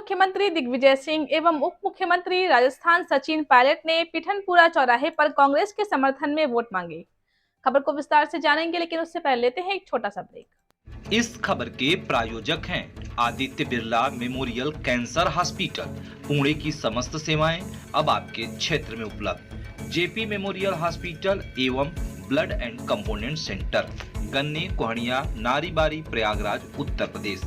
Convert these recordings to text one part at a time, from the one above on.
मुख्यमंत्री दिग्विजय सिंह एवं उप मुख्यमंत्री राजस्थान सचिन पायलट ने पीठनपुरा चौराहे पर कांग्रेस के समर्थन में वोट मांगे। खबर को विस्तार से जानेंगे, लेकिन उससे पहले लेते हैं एक छोटा सा ब्रेक। इस खबर के प्रायोजक हैं Aditya Birla memorial cancer hospital. Pune की समस्त सेवाएं अब आपके क्षेत्र में उपलब्ध। जेपी मेमोरियल हॉस्पिटल एवं ब्लड एंड कंपोनेंट सेंटर, गन्ने, कोहनिया, नारीबारी, प्रयागराज, उत्तर प्रदेश।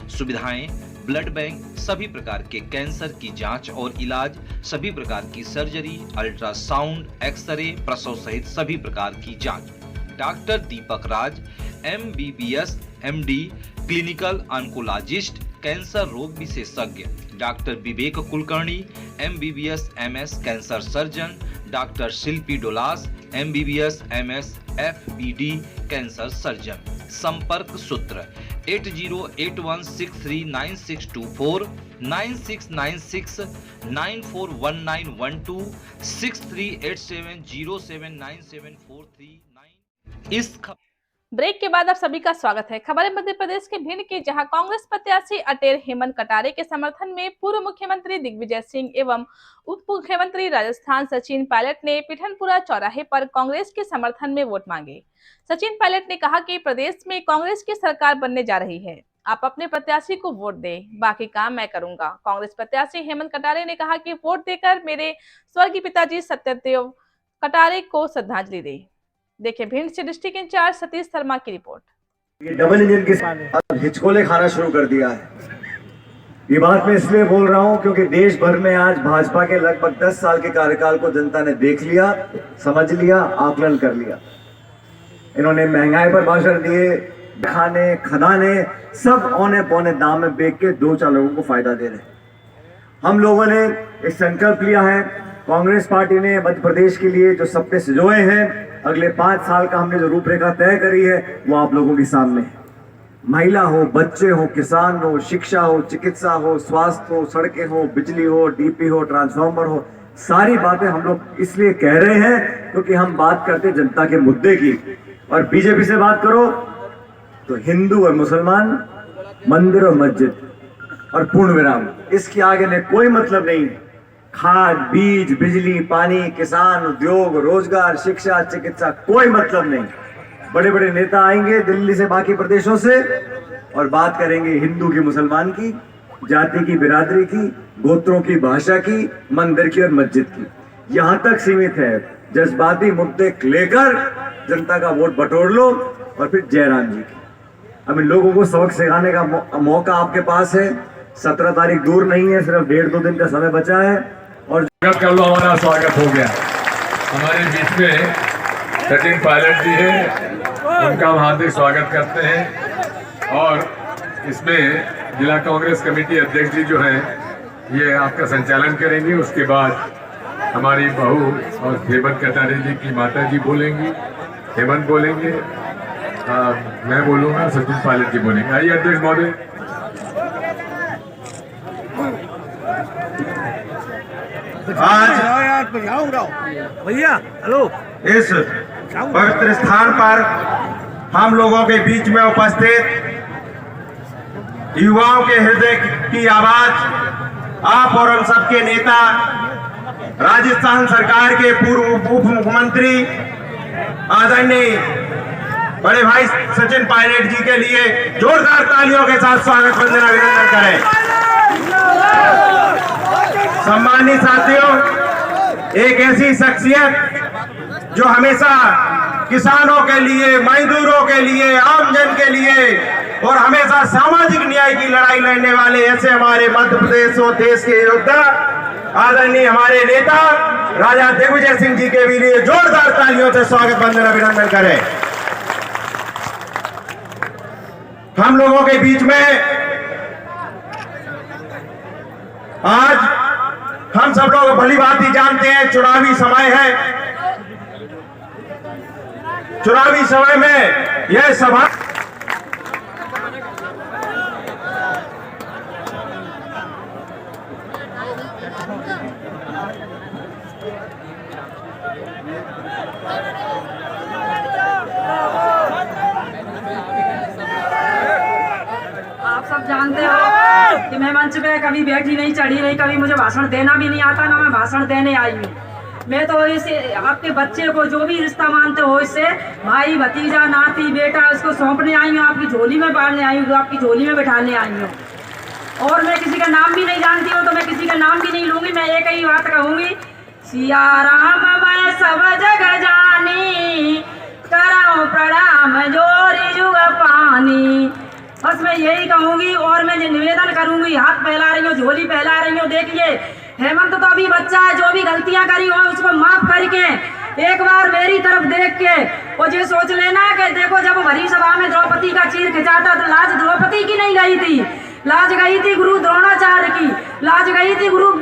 सुविधाएं: ब्लड बैंक, सभी प्रकार के कैंसर की जांच और इलाज, सभी प्रकार की सर्जरी, अल्ट्रासाउंड, एक्सरे, प्रसव सहित सभी प्रकार की जांच। Doctor Deepak Raj, MBBS, MD, clinical oncologist, cancer रोग विशेषज्ञ। Doctor Vivek Kulkarni, MBBS, MS, cancer surgeon. Doctor Shilpi Dolas, MBBS, MS, FBD, cancer surgeon. संपर्क सूत्र 8081639624, 9696941912, 6387079743। इस ब्रेक के बाद आप सभी का स्वागत है। खबर है मध्य प्रदेश के भिंड की, जहां कांग्रेस प्रत्याशी अटेर हेमंत कटारे के समर्थन में पूर्व मुख्यमंत्री दिग्विजय सिंह एवं उप मुख्यमंत्री राजस्थान सचिन पायलट ने पीठनपुरा चौराहे पर कांग्रेस के समर्थन में वोट मांगे। सचिन पायलट ने कहा कि प्रदेश में कांग्रेस की सरकार बनने जा रही है, आप अपने प्रत्याशी को वोट दें, बाकी काम मैं करूंगा। कांग्रेस प्रत्याशी हेमंत कटारे ने कहा कि वोट देकर मेरे स्वर्गीय पिताजी सत्यदेव कटारे को श्रद्धांजलि दे। देखिए भिंड से डिस्ट्रिक्ट इंचार्ज सतीश शर्मा की रिपोर्ट। ये डबल इंजन के अब हिचकोले खाना शुरू कर दिया है। ये बात मैं इसलिए बोल रहा हूं क्योंकि देश भर में आज भाजपा के लगभग 10 साल के कार्यकाल को जनता ने देख लिया, समझ लिया, आकलन कर लिया। इन्होंने महंगाई पर भाषण दिए, खाने, खदाने सब औने पौने दाम में बेच के 2-4 लोगों को फायदा दे रहे। हम लोगों ने एक संकल्प लिया है, कांग्रेस पार्टी ने मध्य प्रदेश के लिए जो सपने सजोए हैं, अगले 5 साल का हमने जो रूपरेखा तय करी है वो आप लोगों के सामने है। महिला हो, बच्चे हो, किसान हो, शिक्षा हो, चिकित्सा हो, स्वास्थ्य हो, सड़कें हो, बिजली हो, डीपी हो, ट्रांसफार्मर हो, सारी बातें हम लोग इसलिए कह रहे हैं क्योंकि हम बात करते जनता के मुद्दे की। और बीजेपी से बात करो तो हिंदू और मुसलमान, मंदिर और मस्जिद और पूर्ण विराम, इसके आगे में कोई मतलब नहीं। खाद, बीज, बिजली, पानी, किसान, उद्योग, रोजगार, शिक्षा, चिकित्सा, कोई मतलब नहीं। बड़े बड़े नेता आएंगे दिल्ली से, बाकी प्रदेशों से, और बात करेंगे हिंदू की, मुसलमान की, जाति की, बिरादरी की, गोत्रों की, भाषा की, मंदिर की और मस्जिद की। यहां तक सीमित है। जज्बाती मुद्दे लेकर जनता का वोट बटोर लो और फिर जयराम जी की। अब इन लोगों को सबक सिखाने का मौका आपके पास है। 17 तारीख दूर नहीं है, सिर्फ 1.5-2 दिन का समय बचा है। और स्वागत कर लो, हमारा स्वागत हो गया। हमारे बीच में सचिन पायलट जी हैं, उनका हम हार्दिक स्वागत करते हैं। और इसमें जिला कांग्रेस कमेटी अध्यक्ष जी जो हैं ये आपका संचालन करेंगे। उसके बाद हमारी बहू और हेमंत कटारे जी की माता जी बोलेंगी, हेमंत बोलेंगे, मैं बोलूँगा, सचिन पायलट जी बोलेंगे। आइए अध्यक्ष महोदय। आज भैया हेलो, इस पवित्र स्थान पर हम लोगों के बीच में उपस्थित युवाओं के हृदय की आवाज, आप और हम सबके नेता, राजस्थान सरकार के पूर्व उप मुख्यमंत्री आदरणीय बड़े भाई सचिन पायलट जी के लिए जोरदार तालियों के साथ स्वागत वंदना अभिनंदन करें। सम्मानित साथियों, एक ऐसी शख्सियत जो हमेशा किसानों के लिए, मजदूरों के लिए, आमजन के लिए और हमेशा सामाजिक न्याय की लड़ाई लड़ने वाले ऐसे हमारे मध्य प्रदेश और देश के योद्धा आदरणीय हमारे नेता राजा दिग्विजय सिंह जी के भी लिए जोरदार तालियों से स्वागत वंदन अभिनंदन करें। हम लोगों के बीच में आज हम सब लोग भली भांति जानते हैं, चुनावी समय है। चुनावी समय में यह सभा आप सब जानते हो कि मेहमान मंच पे कभी बैठी नहीं, चढ़ी नहीं, कभी मुझे भाषण देना भी नहीं आता, ना मैं भाषण देने आई हूँ। मैं तो इसे आपके बच्चे को जो भी रिश्ता मानते हो, इससे भाई भतीजा नाती बेटा उसको सौंपने आई हूँ, आपकी झोली में बांधने आई हूँ, आपकी झोली में बैठाने आई हूँ। और मैं किसी का नाम भी नहीं जानती हूँ, तो मैं किसी का नाम भी नहीं लूंगी। मैं एक ही बात कहूँगी, सिया राम मैं सब जग जानी, कराऊं प्रणाम जोरी जुग पानी। बस मैं यही कहूँगी और मैं निवेदन करूँगी, हाथ फैला रही हूँ, झोली फैला रही हूँ। देखिए हेमंत तो अभी बच्चा है, जो भी गलतियाँ करी हो उसको माफ करके एक बार मेरी तरफ देख के वो ये सोच लेना कि देखो जब भरी सभा में द्रौपदी का चीर खिंचाता तो लाज द्रौपदी की नहीं गई थी, लाज गई थी गुरु द्रोणाचार्य की, लाज गई थी गुरु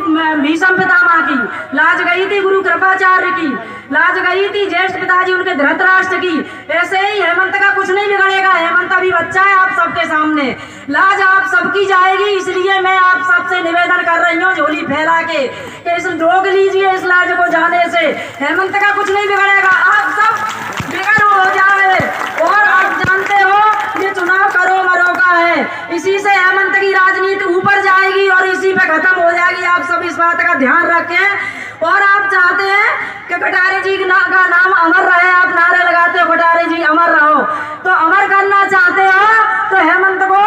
भीष्म पितामह की, लाज गई थी गुरु कृपाचार्य की, लाज गई थी ज्येष्ठ पिताजी उनके धृतराष्ट्र की। ऐसे ही हेमंत का कुछ नहीं बिगड़ेगा। हेमंत अभी बच्चा है आप सबके सामने, लाज आप सबकी जाएगी। इसलिए मैं आप सबसे निवेदन कर रही हूँ झोली फैला के कि इस रोक लीजिए इस लाज को जाने से। हेमंत का कुछ नहीं बिगड़ेगा, आप सब बिगड़ हो जाए। और आप जानते हो ये चुनाव करो मरो का है, इसी से हेमंत की राजनीति ऊपर जाएगी और इसी पे खत्म हो जाएगी। आप सब इस बात का ध्यान रखें। और आप चाहते हैं कि कटारे जी का नाम अमर रहे, आप नारे लगाते हो कटारे जी अमर रहो, तो अमर करना चाहते हो तो हेमंत को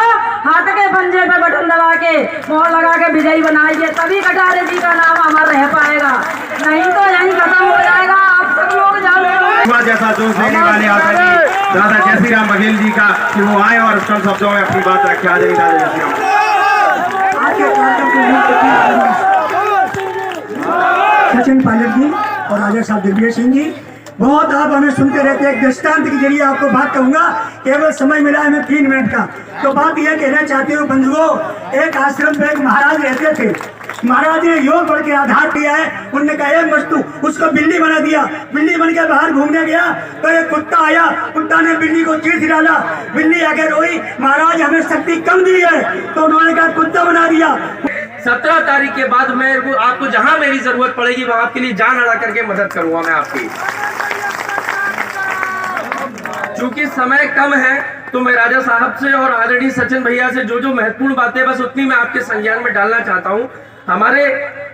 हाथ के पंजे पे बटन दबा के मोहर लगा के विजयी बनाइए, तभी कटारे जी का नाम अमर रह पाएगा, नहीं तो यही खत्म हो जाएगा। आप सब लोग जानते जैसा जोश लेने वाले आदरणीय दादा जयश्री राम बघेल जी का कि वो आए और कम शब्दों में अपनी बात रखे। आ जाइए दादा जयश्री राम। सचिन पायलट जी और राजा साहब दिग्विजय सिंह जी, बहुत आप हमें सुनते रहते हैं। एक दृष्टांत के जरिए आपको बात कहूंगा, केवल समय मिला है हमें 3 मिनट का। तो बात यह कहना चाहती हूँ बंधुओं, एक आश्रम पे एक महाराज रहते थे। महाराज ने योग बल के आधार दिया है, उनने कहा एक वस्तु उसको बिल्ली बना दिया। बिल्ली बन के बाहर घूमने गया तो एक कुत्ता आया, कुत्ता ने बिल्ली को चीर डाला। बिल्ली आगे रोई, महाराज हमें शक्ति कम दी है, तो उन्होंने कहा कुत्ता बना दिया। 17 तारीख के बाद मैं आपको जहां मेरी जरूरत पड़ेगी वहां आपके लिए जान अड़ा करके मदद करूंगा मैं आपकी। चूंकि समय कम है तो मैं राजा साहब से और आदरणीय सचिन भैया से जो महत्वपूर्ण बातें बस उतनी मैं आपके संज्ञान में डालना चाहता हूं। हमारे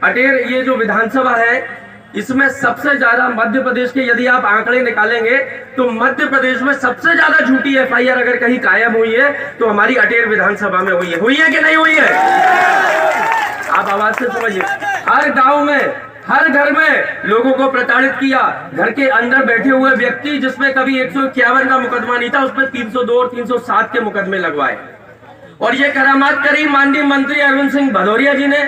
अटेर ये जो विधानसभा है इसमें सबसे ज्यादा मध्य प्रदेश के यदि आप आंकड़े निकालेंगे तो मध्य प्रदेश में सबसे ज्यादा झूठी एफआईआर अगर कहीं कायम हुई है तो हमारी अटेर विधानसभा में हुई है कि नहीं हुई है? आप आवाज से समझिए। हर गांव में हर घर में लोगों को प्रताड़ित किया। घर के अंदर बैठे हुए व्यक्ति जिसमें कभी 151 का मुकदमा नहीं था उसमें 302 और 307 के मुकदमे लगवाए। और ये करामात करी माननीय मंत्री अरविंद सिंह भदौरिया जी ने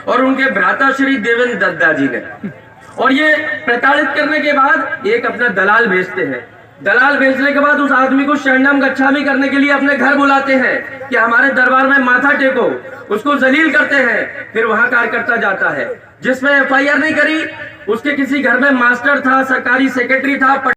और उनके भ्राता श्री देवेंद्र दद्दा जी ने। और ये प्रताड़ित करने के बाद एक अपना दलाल भेजते हैं। दलाल भेजने के बाद उस आदमी को शरणम गच्छामी करने के लिए अपने घर बुलाते हैं कि हमारे दरबार में माथा टेको, उसको जलील करते हैं। फिर वहां कार्यकर्ता जाता है जिसमें एफआईआर नहीं करी, उसके किसी घर में मास्टर था, सरकारी सेक्रेटरी था।